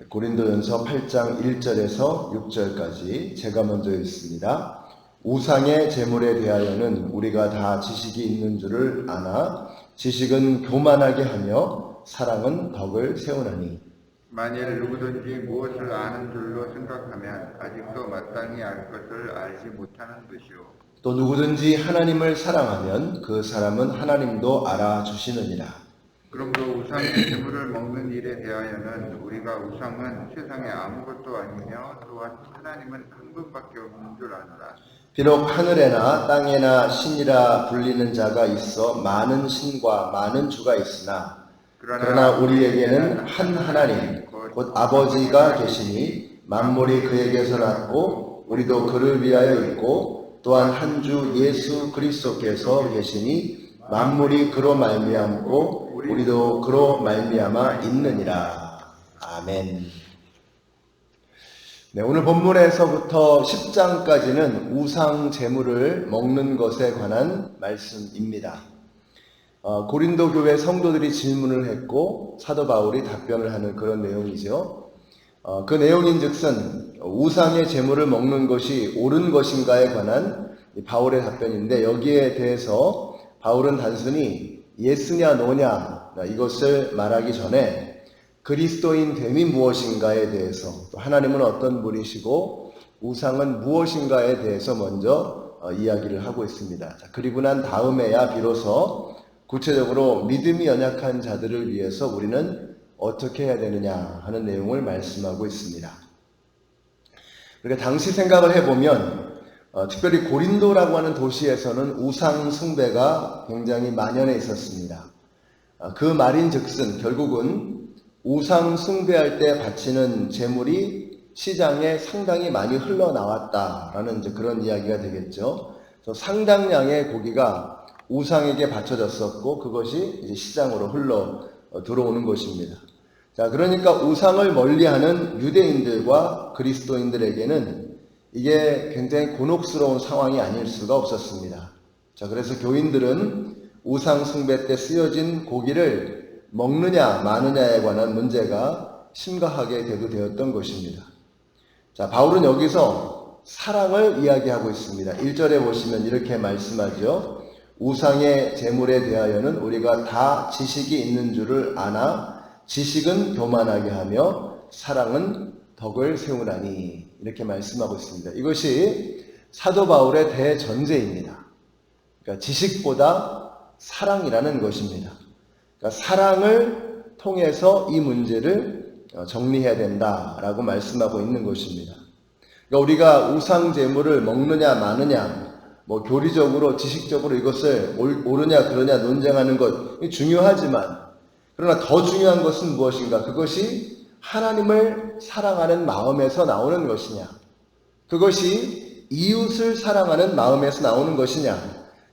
고린도전서 8장 1절에서 6절까지 제가 먼저 읽습니다. 우상의 제물에 대하여는 우리가 다 지식이 있는 줄을 아나 지식은 교만하게 하며 사랑은 덕을 세우나니. 만일 누구든지 무엇을 아는 줄로 생각하면 아직도 마땅히 알 것을 알지 못하는 것이요. 또 누구든지 하나님을 사랑하면 그 사람은 하나님도 알아주시느니라. 그러므로 우상의 제물을 먹는 일에 대하여는 우리가 우상은 세상에 아무것도 아니며 또한 하나님은 한 분밖에 없는 줄 아노라. 비록 하늘에나 땅에나 신이라 불리는 자가 있어 많은 신과 많은 주가 있으나 그러나 우리에게는 한 하나님 곧 아버지가 계시니 만물이 그에게서 났고 우리도 그를 위하여 있고 또한 한 주 예수 그리스도께서 계시니 만물이 그로 말미암고 우리도 그로 말미암아 있느니라. 아멘. 네, 오늘 본문에서부터 10장까지는 우상 제물을 먹는 것에 관한 말씀입니다. 고린도 교회 성도들이 질문을 했고 사도 바울이 답변을 하는 그런 내용이죠. 그 내용인즉슨 우상의 제물을 먹는 것이 옳은 것인가에 관한 바울의 답변인데, 여기에 대해서 바울은 단순히 예스냐 노냐 이것을 말하기 전에 그리스도인 됨이 무엇인가에 대해서, 또 하나님은 어떤 분이시고 우상은 무엇인가에 대해서 먼저 이야기를 하고 있습니다. 그리고 난 다음에야 비로소 구체적으로 믿음이 연약한 자들을 위해서 우리는 어떻게 해야 되느냐 하는 내용을 말씀하고 있습니다. 그러니까 당시 생각을 해보면 특별히 고린도라고 하는 도시에서는 우상 숭배가 굉장히 만연해 있었습니다. 그 말인즉슨 결국은 우상 숭배할 때 바치는 제물이 시장에 상당히 많이 흘러나왔다라는 이제 그런 이야기가 되겠죠. 그래서 상당량의 고기가 우상에게 바쳐졌었고 그것이 이제 시장으로 흘러 들어오는 것입니다. 자, 그러니까 우상을 멀리하는 유대인들과 그리스도인들에게는 이게 굉장히 곤혹스러운 상황이 아닐 수가 없었습니다. 자, 그래서 교인들은 우상 숭배 때 쓰여진 고기를 먹느냐 마느냐에 관한 문제가 심각하게 대두되었던 것입니다. 자, 바울은 여기서 사랑을 이야기하고 있습니다. 1절에 보시면 이렇게 말씀하죠. 우상의 제물에 대하여는 우리가 다 지식이 있는 줄을 아나 지식은 교만하게 하며 사랑은 덕을 세우나니, 이렇게 말씀하고 있습니다. 이것이 사도 바울의 대전제입니다. 그러니까 지식보다 사랑이라는 것입니다. 그러니까 사랑을 통해서 이 문제를 정리해야 된다라고 말씀하고 있는 것입니다. 그러니까 우리가 우상 제물을 먹느냐 마느냐, 교리적으로 지식적으로 이것을 옳으냐 그러냐 논쟁하는 것 중요하지만, 그러나 더 중요한 것은 무엇인가? 그것이 하나님을 사랑하는 마음에서 나오는 것이냐, 그것이 이웃을 사랑하는 마음에서 나오는 것이냐,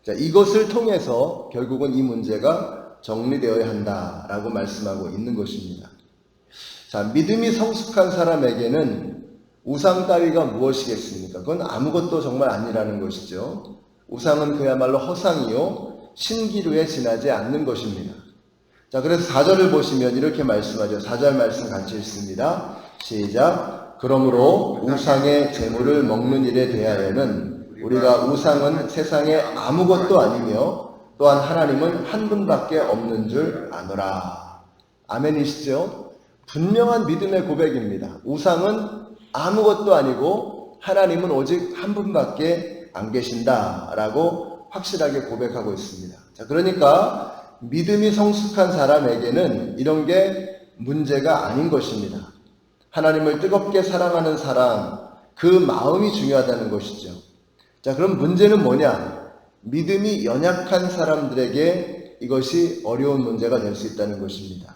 자, 이것을 통해서 결국은 이 문제가 정리되어야 한다라고 말씀하고 있는 것입니다. 자, 믿음이 성숙한 사람에게는 우상 따위가 무엇이겠습니까? 그건 아무것도 정말 아니라는 것이죠. 우상은 그야말로 허상이요 신기루에 지나지 않는 것입니다. 자, 그래서 4절을 보시면 이렇게 말씀하죠. 4절 말씀 같이 읽습니다. 시작. 그러므로 우상의 제물을 먹는 일에 대하여는 우리가 우상은 세상에 아무것도 아니며 또한 하나님은 한 분밖에 없는 줄 아노라. 아멘이시죠? 분명한 믿음의 고백입니다. 우상은 아무것도 아니고 하나님은 오직 한 분밖에 안 계신다라고 확실하게 고백하고 있습니다. 자, 그러니까 믿음이 성숙한 사람에게는 이런 게 문제가 아닌 것입니다. 하나님을 뜨겁게 사랑하는 사람, 그 마음이 중요하다는 것이죠. 자, 그럼 문제는 뭐냐? 믿음이 연약한 사람들에게 이것이 어려운 문제가 될 수 있다는 것입니다.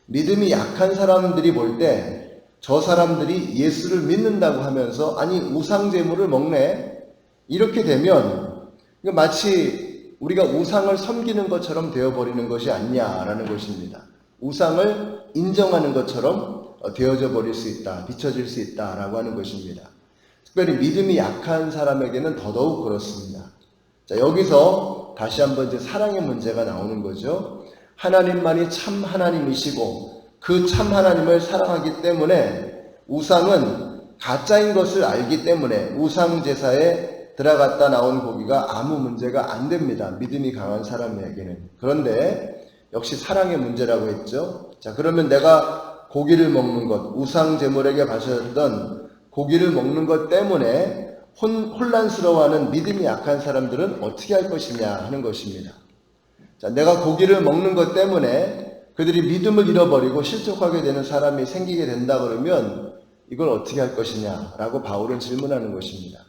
믿음이 약한 사람들이 볼 때 저 사람들이 예수를 믿는다고 하면서 아니 우상 제물을 먹네, 이렇게 되면 마치 우리가 우상을 섬기는 것처럼 되어버리는 것이 아니냐라는 것입니다. 우상을 인정하는 것처럼 되어져 버릴 수 있다, 비춰질 수 있다라고 하는 것입니다. 특별히 믿음이 약한 사람에게는 더더욱 그렇습니다. 자, 여기서 다시 한번 이제 사랑의 문제가 나오는 거죠. 하나님만이 참 하나님이시고 그 참 하나님을 사랑하기 때문에 우상은 가짜인 것을 알기 때문에 우상 제사에 들어갔다 나온 고기가 아무 문제가 안 됩니다. 믿음이 강한 사람에게는. 그런데 역시 사랑의 문제라고 했죠. 자, 그러면 내가 고기를 먹는 것, 우상 제물에게 바쳤던 고기를 먹는 것 때문에 혼란스러워하는 믿음이 약한 사람들은 어떻게 할 것이냐 하는 것입니다. 자, 내가 고기를 먹는 것 때문에 그들이 믿음을 잃어버리고 실족하게 되는 사람이 생기게 된다 그러면 이걸 어떻게 할 것이냐라고 바울은 질문하는 것입니다.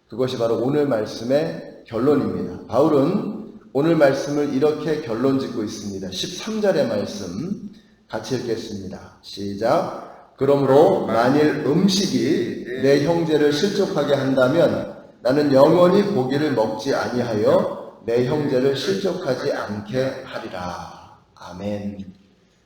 그것이 바로 오늘 말씀의 결론입니다. 바울은 오늘 말씀을 이렇게 결론 짓고 있습니다. 13절의 말씀 같이 읽겠습니다. 시작. 그러므로 만일 음식이 내 형제를 실족하게 한다면 나는 영원히 고기를 먹지 아니하여 내 형제를 실족하지 않게 하리라. 아멘.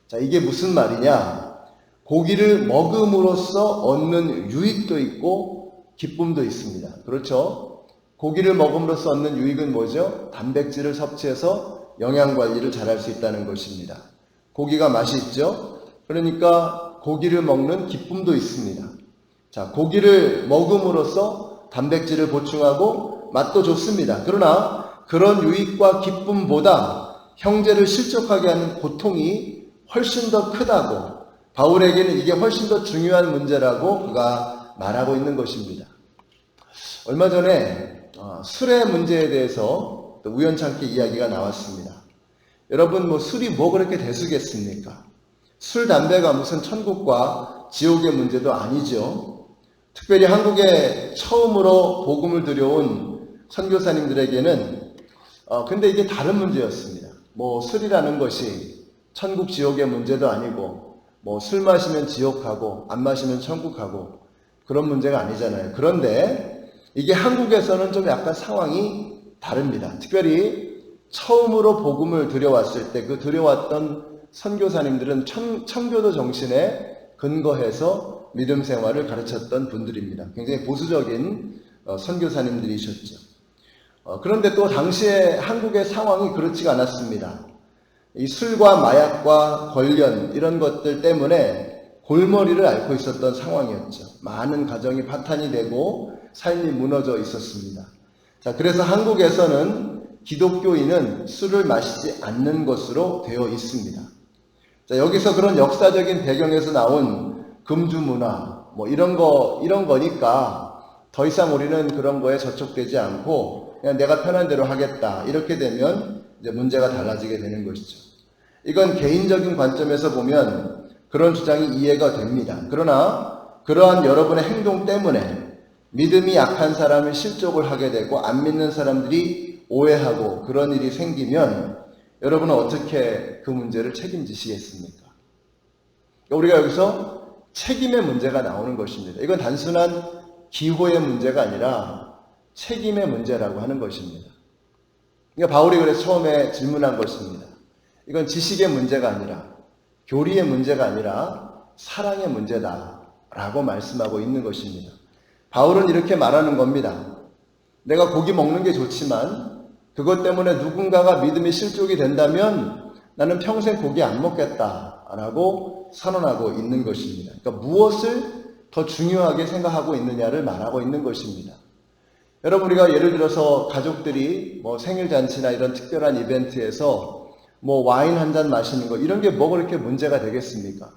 자, 이게 무슨 말이냐? 고기를 먹음으로써 얻는 유익도 있고 기쁨도 있습니다. 그렇죠? 고기를 먹음으로써 얻는 유익은 뭐죠? 단백질을 섭취해서 영양관리를 잘할 수 있다는 것입니다. 고기가 맛이 있죠? 그러니까 고기를 먹는 기쁨도 있습니다. 자, 고기를 먹음으로써 단백질을 보충하고 맛도 좋습니다. 그러나 그런 유익과 기쁨보다 형제를 실족하게 하는 고통이 훨씬 더 크다고, 바울에게는 이게 훨씬 더 중요한 문제라고 그가 말하고 있는 것입니다. 얼마 전에 술의 문제에 대해서 또 우연찮게 이야기가 나왔습니다. 여러분, 술이 뭐 그렇게 대수겠습니까? 술, 담배가 무슨 천국과 지옥의 문제도 아니죠. 특별히 한국에 처음으로 복음을 들여온 선교사님들에게는 근데 이게 다른 문제였습니다. 술이라는 것이 천국 지옥의 문제도 아니고 술 마시면 지옥 가고 안 마시면 천국 가고 그런 문제가 아니잖아요. 그런데 이게 한국에서는 좀 약간 상황이 다릅니다. 특별히 처음으로 복음을 들여왔을 때 그 들여왔던 선교사님들은 청교도 정신에 근거해서 믿음 생활을 가르쳤던 분들입니다. 굉장히 보수적인 선교사님들이셨죠. 그런데 또 당시에 한국의 상황이 그렇지가 않았습니다. 이 술과 마약과 관련 이런 것들 때문에 골머리를 앓고 있었던 상황이었죠. 많은 가정이 파탄이 되고 삶이 무너져 있었습니다. 자, 그래서 한국에서는 기독교인은 술을 마시지 않는 것으로 되어 있습니다. 자, 여기서 그런 역사적인 배경에서 나온 금주 문화, 이런 거니까 더 이상 우리는 그런 거에 저촉되지 않고 그냥 내가 편한 대로 하겠다. 이렇게 되면 이제 문제가 달라지게 되는 것이죠. 이건 개인적인 관점에서 보면 그런 주장이 이해가 됩니다. 그러나 그러한 여러분의 행동 때문에 믿음이 약한 사람이 실족을 하게 되고 안 믿는 사람들이 오해하고 그런 일이 생기면 여러분은 어떻게 그 문제를 책임지시겠습니까? 우리가 여기서 책임의 문제가 나오는 것입니다. 이건 단순한 기호의 문제가 아니라 책임의 문제라고 하는 것입니다. 그러니까 바울이 그래서 처음에 질문한 것입니다. 이건 지식의 문제가 아니라 교리의 문제가 아니라 사랑의 문제다라고 말씀하고 있는 것입니다. 바울은 이렇게 말하는 겁니다. 내가 고기 먹는 게 좋지만 그것 때문에 누군가가 믿음이 실족이 된다면 나는 평생 고기 안 먹겠다라고 선언하고 있는 것입니다. 그러니까 무엇을 더 중요하게 생각하고 있느냐를 말하고 있는 것입니다. 여러분, 우리가 예를 들어서 가족들이 생일잔치나 이런 특별한 이벤트에서 와인 한 잔 마시는 거, 이런 게 그렇게 문제가 되겠습니까?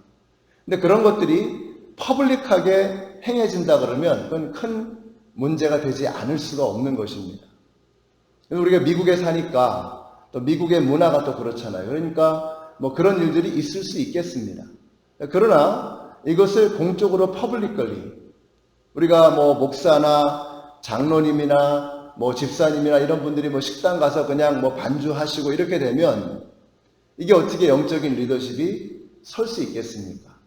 근데 그런 것들이 퍼블릭하게 행해진다 그러면 그건 큰 문제가 되지 않을 수가 없는 것입니다. 우리가 미국에 사니까 또 미국의 문화가 또 그렇잖아요. 그러니까 그런 일들이 있을 수 있겠습니다. 그러나 이것을 공적으로 퍼블릭걸리 우리가 목사나 장로님이나 집사님이나 이런 분들이 식당 가서 그냥 반주하시고 이렇게 되면 이게 어떻게 영적인 리더십이 설 수 있겠습니까?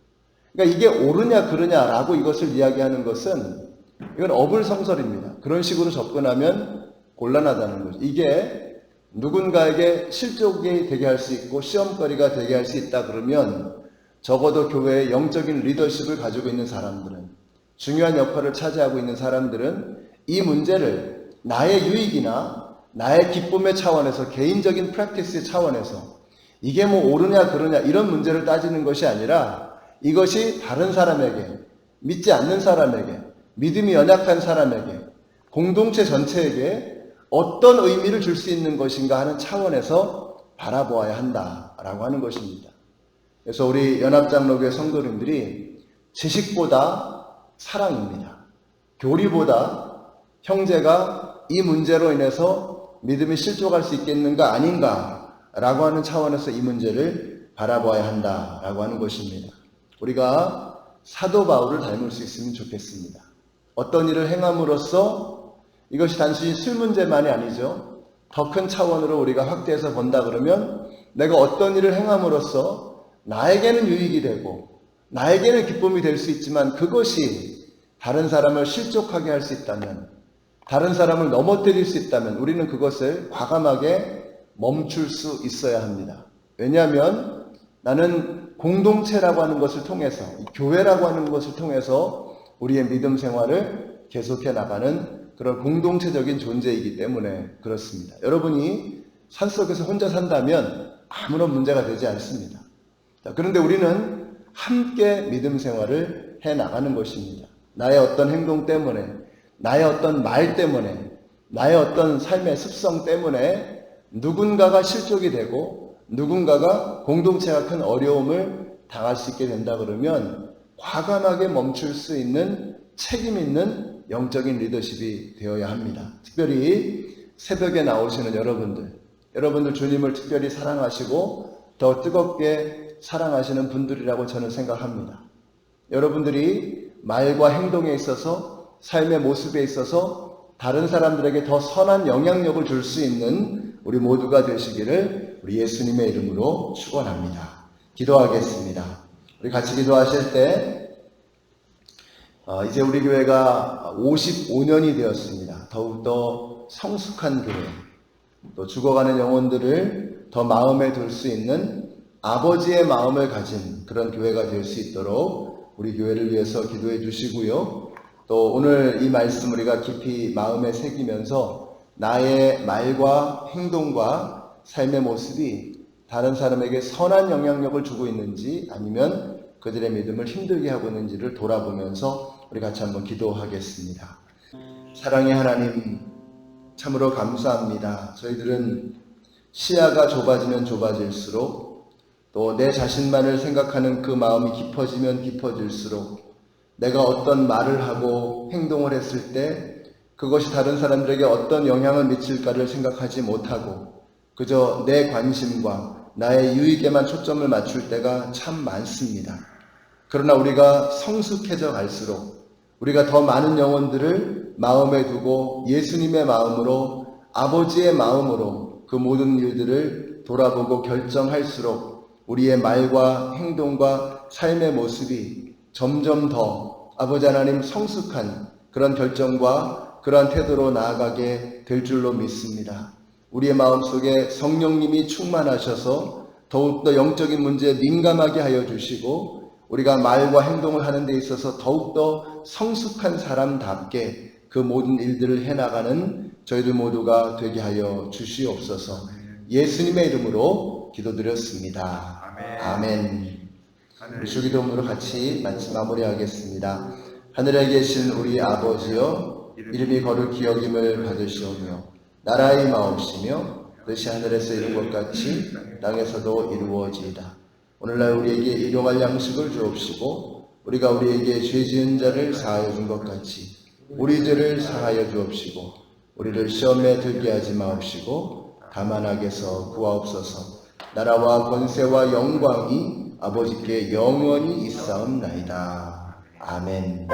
그러니까 이게 옳으냐 그르냐라고 이것을 이야기하는 것은 이건 어불성설입니다. 그런 식으로 접근하면 곤란하다는 거죠. 이게 누군가에게 실족이 되게 할 수 있고 시험거리가 되게 할 수 있다 그러면 적어도 교회의 영적인 리더십을 가지고 있는 사람들은, 중요한 역할을 차지하고 있는 사람들은 이 문제를 나의 유익이나 나의 기쁨의 차원에서, 개인적인 프랙티스의 차원에서 이게 뭐 옳으냐 그러냐 이런 문제를 따지는 것이 아니라 이것이 다른 사람에게, 믿지 않는 사람에게, 믿음이 연약한 사람에게, 공동체 전체에게 어떤 의미를 줄 수 있는 것인가 하는 차원에서 바라보아야 한다라고 하는 것입니다. 그래서 우리 연합장로교회 성도님들이 지식보다 사랑입니다. 교리보다 형제가 이 문제로 인해서 믿음이 실족할 수 있겠는가 아닌가라고 하는 차원에서 이 문제를 바라보아야 한다라고 하는 것입니다. 우리가 사도 바울을 닮을 수 있으면 좋겠습니다. 어떤 일을 행함으로써 이것이 단순히 술 문제만이 아니죠. 더 큰 차원으로 우리가 확대해서 본다 그러면 내가 어떤 일을 행함으로써 나에게는 유익이 되고 나에게는 기쁨이 될 수 있지만 그것이 다른 사람을 실족하게 할 수 있다면, 다른 사람을 넘어뜨릴 수 있다면 우리는 그것을 과감하게 멈출 수 있어야 합니다. 왜냐하면 나는 공동체라고 하는 것을 통해서, 교회라고 하는 것을 통해서 우리의 믿음 생활을 계속해 나가는 그런 공동체적인 존재이기 때문에 그렇습니다. 여러분이 산속에서 혼자 산다면 아무런 문제가 되지 않습니다. 그런데 우리는 함께 믿음 생활을 해 나가는 것입니다. 나의 어떤 행동 때문에, 나의 어떤 말 때문에, 나의 어떤 삶의 습성 때문에 누군가가 실족이 되고 누군가가 공동체가 큰 어려움을 당할 수 있게 된다 그러면 과감하게 멈출 수 있는 책임 있는 영적인 리더십이 되어야 합니다. 특별히 새벽에 나오시는 여러분들 주님을 특별히 사랑하시고 더 뜨겁게 사랑하시는 분들이라고 저는 생각합니다. 여러분들이 말과 행동에 있어서, 삶의 모습에 있어서 다른 사람들에게 더 선한 영향력을 줄 수 있는 우리 모두가 되시기를 우리 예수님의 이름으로 축원합니다. 기도하겠습니다. 우리 같이 기도하실 때 이제 우리 교회가 55년이 되었습니다. 더욱더 성숙한 교회, 또 죽어가는 영혼들을 더 마음에 둘 수 있는 아버지의 마음을 가진 그런 교회가 될 수 있도록 우리 교회를 위해서 기도해 주시고요. 또 오늘 이 말씀 우리가 깊이 마음에 새기면서 나의 말과 행동과 삶의 모습이 다른 사람에게 선한 영향력을 주고 있는지 아니면 그들의 믿음을 힘들게 하고 있는지를 돌아보면서 우리 같이 한번 기도하겠습니다. 사랑의 하나님, 참으로 감사합니다. 저희들은 시야가 좁아지면 좁아질수록 또 내 자신만을 생각하는 그 마음이 깊어지면 깊어질수록 내가 어떤 말을 하고 행동을 했을 때 그것이 다른 사람들에게 어떤 영향을 미칠까를 생각하지 못하고 그저 내 관심과 나의 유익에만 초점을 맞출 때가 참 많습니다. 그러나 우리가 성숙해져 갈수록 우리가 더 많은 영혼들을 마음에 두고 예수님의 마음으로, 아버지의 마음으로 그 모든 일들을 돌아보고 결정할수록 우리의 말과 행동과 삶의 모습이 점점 더 아버지 하나님 성숙한 그런 결정과 그러한 태도로 나아가게 될 줄로 믿습니다. 우리의 마음속에 성령님이 충만하셔서 더욱더 영적인 문제에 민감하게 하여 주시고 우리가 말과 행동을 하는 데 있어서 더욱더 성숙한 사람답게 그 모든 일들을 해나가는 저희들 모두가 되게 하여 주시옵소서. 예수님의 이름으로 기도드렸습니다. 아멘. 우리 주기도문으로 같이 마무리하겠습니다. 하늘에 계신 우리 아버지여, 이름이 거룩히 여김을 받으시오며 나라의 마옵시며 뜻이 하늘에서 이룬 것 같이 땅에서도 이루어지이다. 오늘날 우리에게 일용할 양식을 주옵시고 우리가 우리에게 죄 지은 자를 사하여 준 것 같이 우리 죄를 사하여 주옵시고 우리를 시험에 들게 하지 마옵시고 다만 악에서 구하옵소서. 나라와 권세와 영광이 아버지께 영원히 있사옵나이다. 아멘.